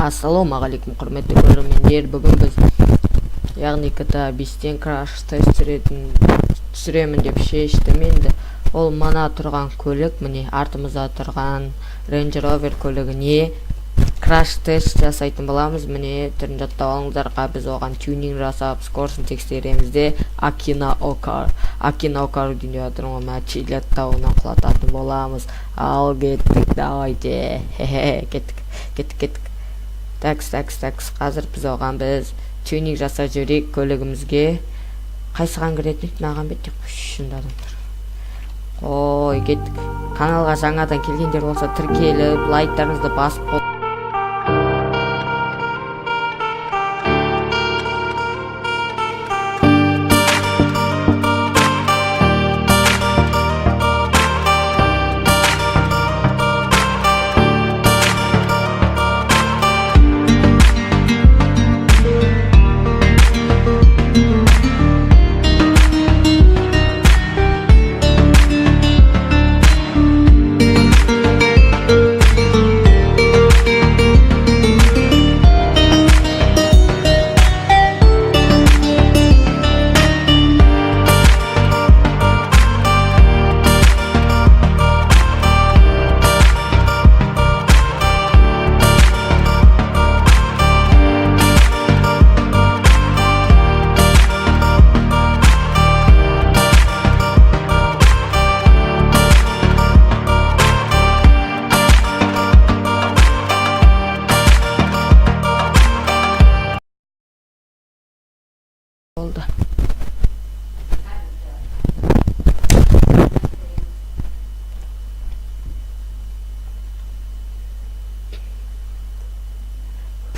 Ассалаумағалейкум құрметті көрермендер, бүгін біз яғни GTA 5-тен краш тест түсіремін деп шештім. Енді ол мана тұрған көлік, міне артымызда тұрған Range Rover көлігіне краш тест жасайтын боламыз. Міне түрін жаттап алыңыздарға, біз оған тюнинг жасап, скорсын тексереміз де Акина Окар деп жатырмын, мәчилет тауынан құлататын боламыз. Ал кеттік, давайте. Кеттік. Такс. Қазір біз оған тюнинг жасап жіберейік көлігімізге. Қайсыған кіретін маған бет деп шындадым. Ой, кеттік. Каналға жаңадан келгендер болса тіркеліп, лайктарыңызды басып қойыңыздар. Oldu.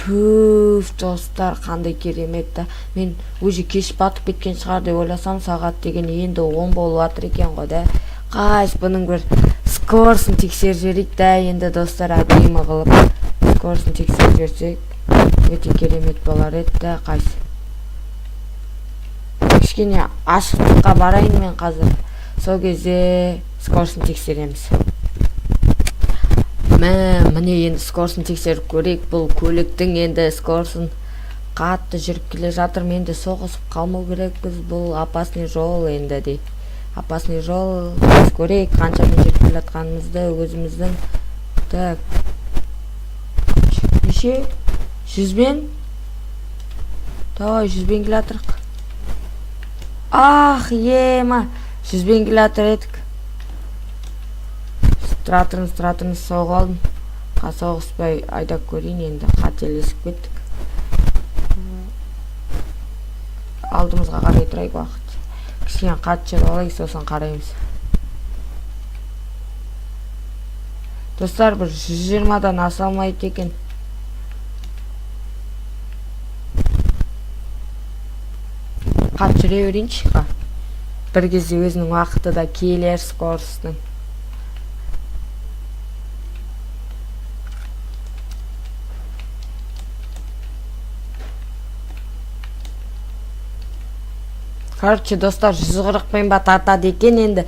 Пуф, достар, қандай керемет та. Мен өзі кеш батып кеткен шығар деп ойласам, сағат деген енді 10 болып жатыр екен ғой да. Қайс бұның бір скорсын тексеріп жіберейік та. Енді достар, әдемі қылып скорсын тексеріп жіберсек, өте керемет болар еді да. Қайс кішкене ашықтыққа барайын мен қазір. Сол кезде скорсын тексереміз. Міне енді скорсын тексеріп көрейік. Бұл көліктің енді скорсын қатты жүріп келе жатыр. Енді соғысып қалмау керекпіз. Бұл опасный жол енді де. Опасный жол. Біз көрейік қаншамен жүріп келе жатқанымызды өзіміздің. Так. Неше? 100-бен? Давай 100-бен келе жатырық. Ах, ема, 100-бен келе жатыр едік. Тұратырыңыз соғып алдым. Соғыспай айдап көрейін, енді қателесіп кеттік. Алдымызға қарай тұрайық уақыт. Кішкене қатты жүріп алайық, сосын қараймыз. Достар, бір 120-дан аса алмайды екен. Қат жүре берейінші қа. Бір кезде өзінің уақыты да келер скорыстың. Короче, достар, 140-пен ба тартады екен енді.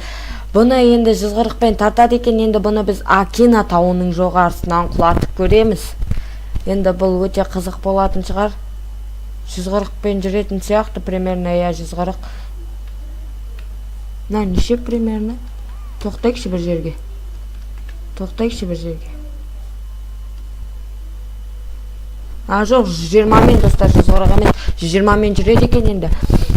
Бұны енді 140-пен тартады екен. Енді бұны біз Акина тауының жоғарысынан құлатып көреміз. Енді бұл өте қызық болатын шығар. 140-пен жүретін сияқты, примерно, я 140. Неше примерно? Тоқтайықшы бір жерге. Жоқ, 120-мен, достар, 140-мен. 120-мен жүреді екен енді.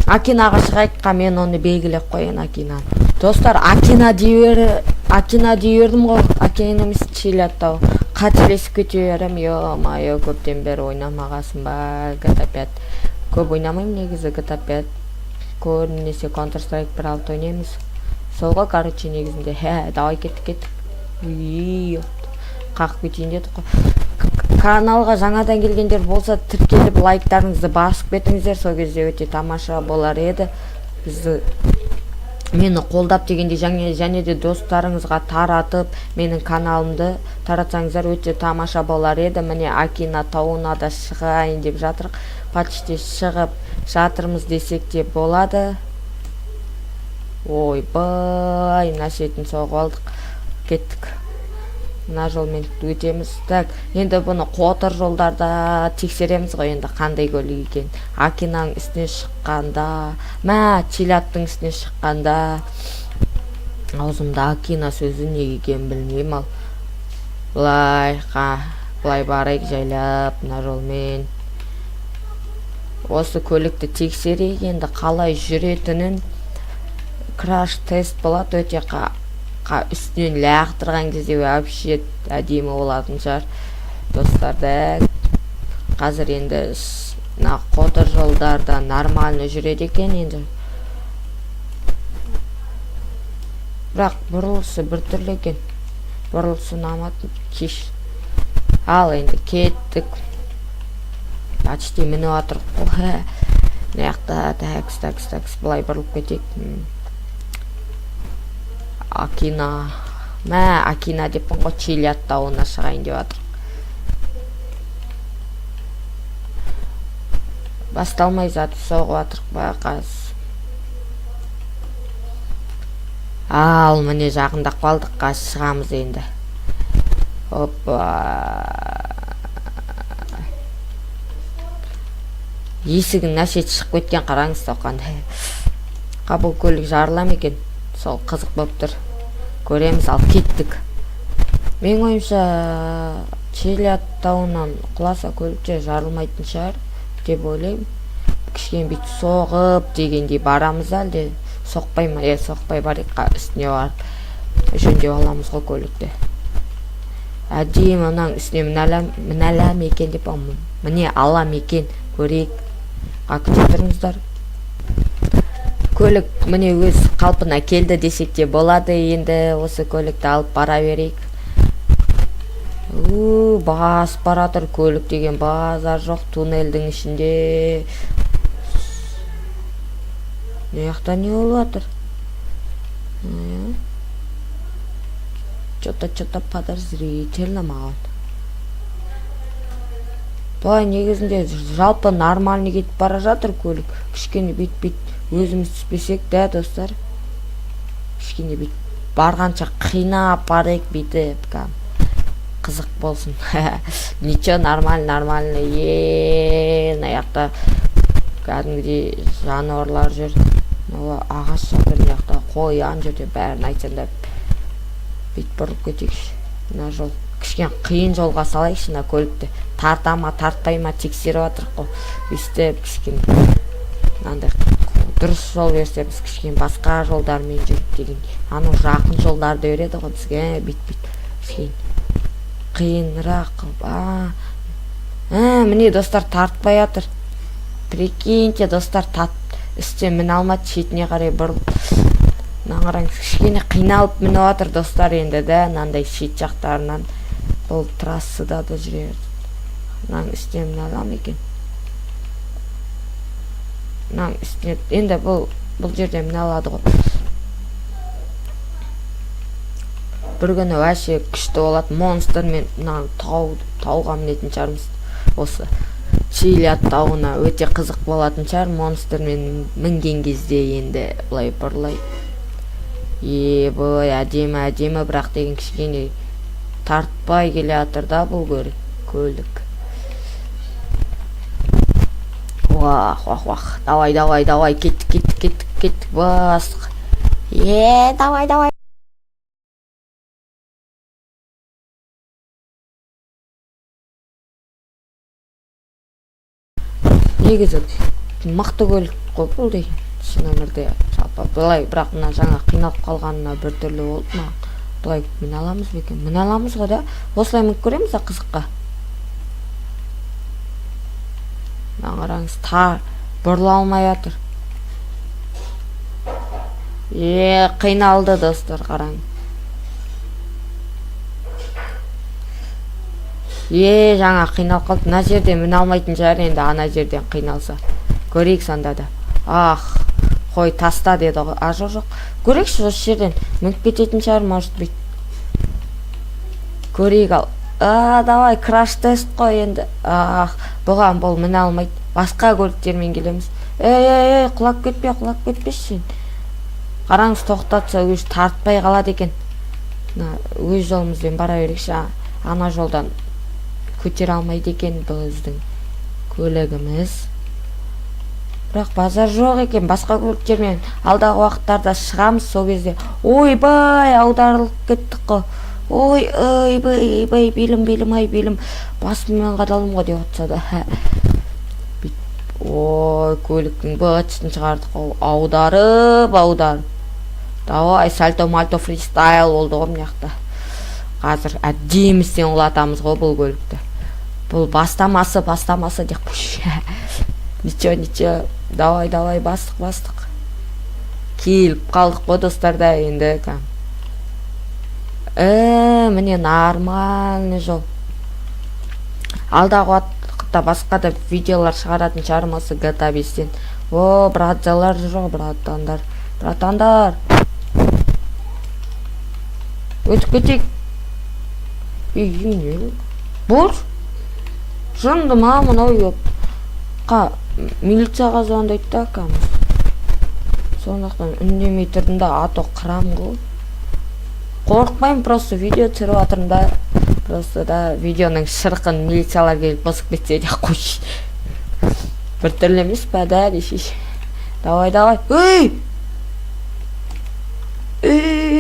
Акинаға шығайыққа, мен оны белгілеп қойын Акинаны. Достар, Акина дейердім ғой. Акина емес Чилеттау. Қателесіп кетерім, ё-майо, көптен бері ойнамағасын ба, GTA 5. Көп ойнамайым негізі GTA 5. Көбінесе Counter-Strike 1.6 ойнаймыз. Солға, короче, негізінде. Давай кеттік. Қақып кетейін дедік қой. Каналға жаңадан келгендер болса, тіркеліп лайктарыңызды басып кетіңіздер. Сол кезде өте тамаша болар еді. Мені қолдап дегенде және де достарыңызға таратып, менің каналымды таратсаңыздар өте тамаша болар еді. Міне Акина тауына да шығайын деп жатырық. Почти шығып жатырмыз десек те болады. Ойбай, нашетін соғып алдық. Кеттік. мына жолмен өтеміз. Так, енді бұны қотыр жолдарда тексереміз ғой, енді қандай көлік екен. Акинаның үстіне шыққанда, Чилаттың үстіне шыққанда, аузымда Акина сөзі неге екенін білмеймін ал. Былай барайық жайлап мына жолмен. Осы көлікті тексерейік, енді қалай жүретінін. Краш тест болады, өте үстінен лақтырған кезде вообще әдемі болатын шығар. Достар, қазір енді қотыр жолдарда нормально жүреді екен енді. Бірақ бұрылысы бір түрлі екен. Бұрылысы ұнамады, кеш. Ал енді кеттік. Почти мініп отырық қой. Мына жақта такс, былай бұрылып кетейік. Акина деппін ғой, Чилят тауына шығайын деп жатыр. Басталмай заты соғып жатырық ба қаз. Ал, міне жақындап қалдық, қаз шығамыз енді. Есігін нәшет шығып кеткен, қараңыз тоққандай. Бұл көлік жарылам екен, сол қызық болып тұр. Көреміз, ал кеттік. Мен ойымша Чилят тауынан құласа көлікте жарылмайтын шығар деп ойлаймын. Кішкен бүйтіп соғып дегендей барамыз әлде. Соқпай ма? Соқпай барайық, үстіне барып жөндеп аламыз ғой көлікті. Әдейі мұның үстіне мінәләм екен деп, міне алам екен, көрейік. Күте тұрыңыздар. Көлік міне өз қалпына келді десек те болады. Енді осы көлікті алып бара берейік. Бас баратыр, көлік деген базар жоқ, туннелдің ішінде. Не жақта не болып жатыр? Что-то подозрительно маған. Бұлай негізінде жалпы нормальный кетіп бара жатыр көлік. Кішкене бит өзіміз түспесек дә, достар. Кішкене бит барғанша қинап барайық бүйтіп. Қызық болсын. Ничего, нормально. Мына жақта кәдімгідей жануарлар жүр. Ағаш жатыр, мына жақта қоян жүр деп бәрін айтсаңда. Бит бұрып кетейікші. Мына жол кішкен қиын жолға салайықшы, мына көлікті. Тарта ма, тартпай ма тексеріп отырық қой. Өстіп кішкен мынандай дұрыс жол берсе, біз кішкен басқа жолдармен жүріп деген. Ану жақын жолдарды береді ғой бізге, бит. Қиынырақ қылып. Міне достар, тартпай жатыр. Прикиньте, достар, үстен міне алмады, шетіне қарай бұрып. Наңыраңыз, кішкене қиналып мініп жатыр достар енді да, мынандай шет жақтарынан. Бұл трассада да жүреді. Мынаның үстіне міне алам екен. Мынаның үстіне, енді бұл жерде міне алады ғой. Бір күні өше күшті болады. Монстр мен мынаның тауға мінетін шығармыз. Осы Чилят тауына өте қызық болатын шығар. Монстр мен мінген кезде енді бұлай бұрлай. Бұлай әдемі, бірақ деген кішкене тартпай келе жатыр да бұл көлік. Давай, кеттік, басық. Давай. Негізі мықты көлік қой бұл деген. Шын өмірде жалпы былай, бірақ мына жаңа қиналып қалғанына бір түрлі болды ма? Былай міне аламыз ба екен? Міне аламыз ғой да. Осылай мініп көреміз да қызыққа. Қараңыз, бұрыла алмай жатыр. Қиналды достар, қараң. Жаңа қиналып қалды. Мына жерде міне алмайтын шығар, енді ана жерден қиналса. Көрейік сонда да. Қой таста деді ғой. Жоқ. Көрейікші осы жерден мүніп кететін шығар, может быть. Көрейік ал. Давай, краш тест қой енді. Бұған бұл міне алмайды. Басқа көліктермен келеміз. Құлап кетпешін. Қараңыз, тоқтатса өз тартпай қалады екен. өз жолымызбен бара берейікші. Ана жолдан көтере алмайды екен біздің көлігіміз. Бірақ базар жоқ екен. Басқа көліктермен алдағы уақыттарда шығамыз. Сол кезде ойбай аударылып кеттік қой. Ойбай белім басыммен қадалдым ғой деп отса да. Көліктің бытысын шығардық қой. Аударып. Давай сальто-мальто фристайл болды ғой мынаяқта. Қазір әдемісінен құлатамыз ғой бұл көлікті. Бұл бастамасы деп қойшы. Ничего. Давай бастық. Келіп қалдық қой достарда енді. Міне нормальный жол. Алдағы уақытта басқа да видеолар шығаратын шығармын осы GTA 5-тен. Братжалар жоқ, братандар. Өтіп кетейік. Бұл жынды ма мынау милицияға звондайды да кәміз. Сондықтан үндемей тұрдым да ато қырам ғой. Қорықпайым, просто видео түсіріп жатырмын да. Просто да видеоның шырқын милициялар келіп бұзып кетсе де қойшы. Бір түрлі емес па да дешеш. Давай.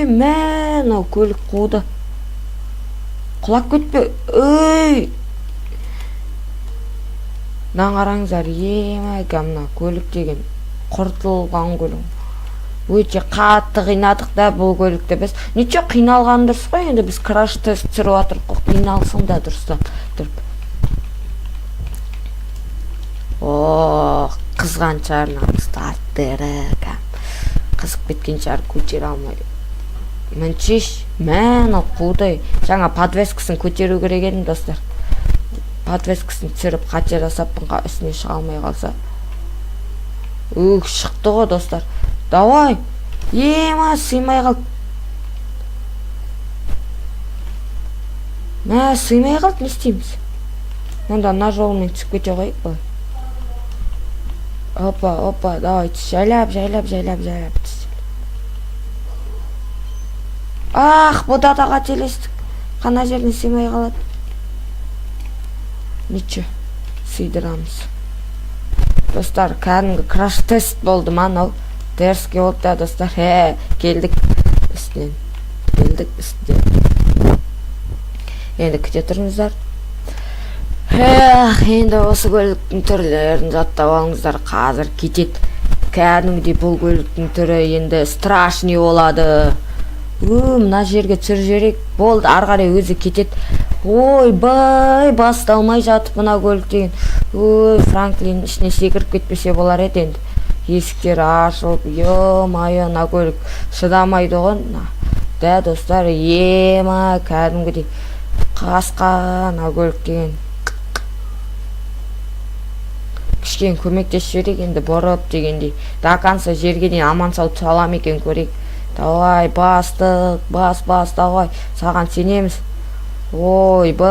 Мә, көлік қуды. Құлап кетпе. Қараңыздар, мына көлік деген құртылған көлік. Өте қатты қинадық да бұл көлікті біз. Ничего қиналған дұрыс қой, енді біз краш тест түсіріп жатырмық қой, қиналсың да дұрыстап тұрып. Қызған шығар стартері қызып кеткен шығар, көтере алмай. Мінчеш, мән қудай. Жаңа подвескасын көтеру керек едім достар. Подвескасын түсіріп қате жасаппынға үстіне шыға алмай қалса. Шықты ғой достар. Давай. Сыймай қалды. Сыймай қалды, не істейміз? Онда ана жолмен түсіп кете қойып қой. Опа, давай, жайлап түс. Бұда да қателестік. Қана жерден сыймай қалады. Ничего, сыйдырамыз. Достар, кәдімгі краш тест болды ма, анау дәріске болды да достар. Келдік үстінен. Енді күте тұрыңыздар. Енді осы көліктің түрлерін жаттап алыңыздар. Қазір кетет. Кәдімгідей бұл көліктің түрі енді страшный болады. Мына жерге түсір жерек. Болды, арғарай өзі кетет. Ойбай, басталмай жатып мына көлік деген. Франклин ішіне секіріп кетпесе болар еді енді. Есіктер ашылып, ё-майо, мына көлік шыдамайды ғой. Да, достар, кәдімгідей қасқа мына көлік деген. Кішкен көмектесіп жіберейік енді бұрып дегендей. До конца жерге дейін аман сау салам екен көрейік. Давай, бастық, бас, давай, саған сенеміз. Ойбай.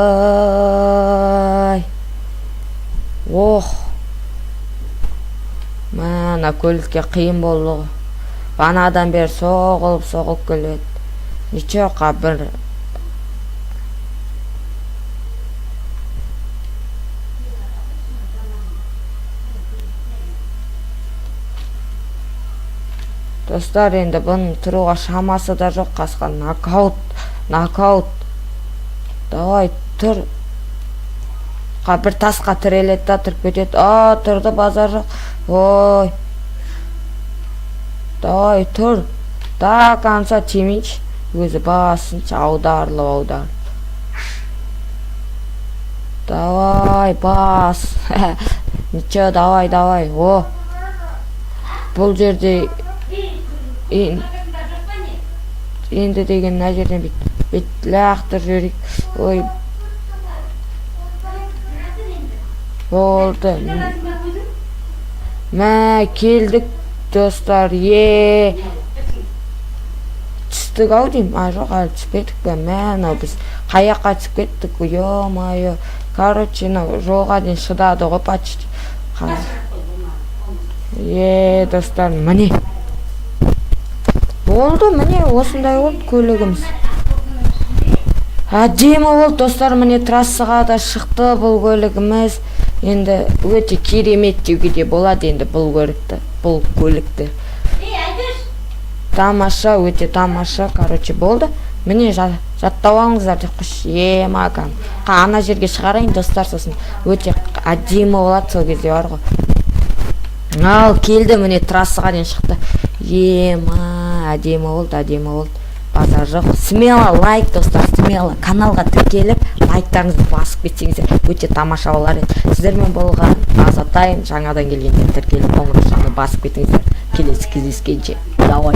Мына көлікке қиын болды ғой. Банадан бері соғылып келеді. Ничего, бір достар, енді бұның тұруға шамасы да жоқ. Қасқа нокаут. Давай, тұр. Бір тасқа тіреледі да тұрып кетеді. Тұрды, базар жоқ. Давай, тұр. Да, қанса темейші. Өзі басынша аударылып. Давай, бас. Ничего, давай. Бұл жерде енді деген мына жерден бет лақтыр жүрейік. Болды. Келдік достар. Түстік ау деймін. Жоқ, әлі түспедік бе? Біз қаяққа түсіп кеттік. Ё-майо. Короче, жолға дейін шыдады ғой почти. Достар, міне. Болды, міне осындай болды көлігіміз. Әдемі болды достар, міне трассаға да шықты бұл көлігіміз. Енді өте керемет деуге де болады енді бұл көлікті. Тамаша, өте тамаша, короче, болды. Міне жаттап алыңыздар деп құш макан. Ана жерге шығарайын достар, сосын өте әдемі болады сол кезде бар ғой. Ал келді, міне трассаға дейін шықты. Әдемі болды. Базар жоқ. Смело лайк достар, смело каналға тіркеліп, лайктарыңызды басып кетсеңіздер, өте тамаша болар еді. Сіздермен болған Азатайым, жаңадан келгендер тіркеліп, қоңырау басып кетіңіздер. Келесі кездескенше. Давай.